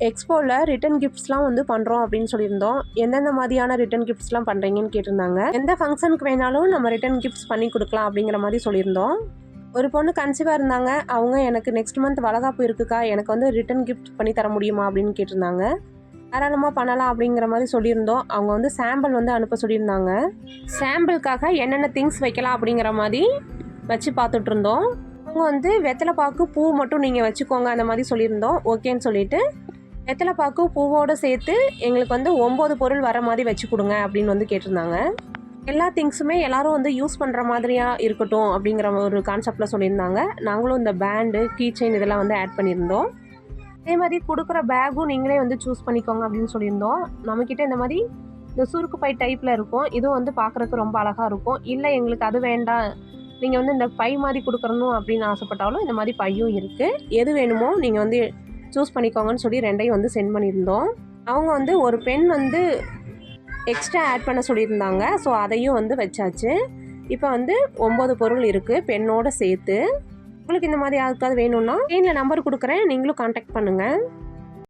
எக்ஸ்போவில் return கிஃப்ட்ஸ்லாம் வந்து பண்ணுறோம் அப்படின்னு சொல்லியிருந்தோம். எந்தெந்த மாதிரியான ரிட்டன் கிஃப்ட்ஸ்லாம் பண்ணுறீங்கன்னு கேட்டிருந்தாங்க. எந்த ஃபங்க்ஷனுக்கு வேணாலும் நம்ம ரிட்டன் கிஃப்ட்ஸ் பண்ணி கொடுக்கலாம் அப்படிங்கிற மாதிரி சொல்லியிருந்தோம். ஒரு பொண்ணு கன்சீவாக இருந்தாங்க. அவங்க எனக்கு நெக்ஸ்ட் மந்த் வளகாப்பு இருக்குக்கா, எனக்கு வந்து ரிட்டன் கிஃப்ட் பண்ணி தர முடியுமா அப்படின்னு கேட்டிருந்தாங்க. தாராளமாக பண்ணலாம் அப்படிங்கிற மாதிரி சொல்லியிருந்தோம். அவங்க வந்து சாம்பிள் வந்து அனுப்ப சொல்லியிருந்தாங்க. சாம்பிளுக்காக என்னென்ன திங்ஸ் வைக்கலாம் அப்படிங்கிற மாதிரி வச்சு பார்த்துட்டு இருந்தோம். அவங்க வந்து வெத்தலை பாக்கு பூ மட்டும் நீங்கள் வச்சுக்கோங்க அந்த மாதிரி சொல்லியிருந்தோம். ஓகேன்னு சொல்லிட்டு வெத்தலை பாக்கு பூவோடு சேர்த்து எங்களுக்கு வந்து 9 பொருள் வர மாதிரி வச்சு கொடுங்க அப்படின்னு வந்து கேட்டிருந்தாங்க. எல்லா திங்ஸுமே எல்லோரும் வந்து யூஸ் பண்ணுற மாதிரியாக இருக்கட்டும் அப்படிங்கிற ஒரு கான்செப்டில் சொல்லியிருந்தாங்க. நாங்களும் இந்த பேண்டு, கீ செயின் இதெல்லாம் வந்து ஆட் பண்ணியிருந்தோம். அதே மாதிரி கொடுக்குற பேக்கும் நீங்களே வந்து சூஸ் பண்ணிக்கோங்க அப்படின்னு சொல்லியிருந்தோம். நம்மக்கிட்ட இந்த மாதிரி இந்த சுருக்கு பை டைப்பில் இருக்கும். இதுவும் வந்து பார்க்குறதுக்கு ரொம்ப அழகாக இருக்கும். இல்லை எங்களுக்கு அது வேண்டாம், நீங்கள் வந்து இந்த பை மாதிரி கொடுக்குறணும் அப்படின்னு ஆசைப்பட்டாலும் இந்த மாதிரி பையும் இருக்குது. எது வேணுமோ நீங்கள் வந்து சூஸ் பண்ணிக்கோங்கன்னு சொல்லி 2ஐயும் வந்து சென்ட் பண்ணியிருந்தோம். அவங்க வந்து ஒரு பென் வந்து எக்ஸ்ட்ரா ஆட் பண்ண சொல்லியிருந்தாங்க. ஸோ அதையும் வந்து வச்சாச்சு. இப்போ வந்து 9 பொருள் இருக்குது பெண்ணோடு சேர்த்து. உங்களுக்கு இந்த மாதிரி யாருக்காவது வேணும்னா ஸ்க்ரீனில் நம்பர் கொடுக்குறேன், நீங்களும் கான்டாக்ட் பண்ணுங்கள்.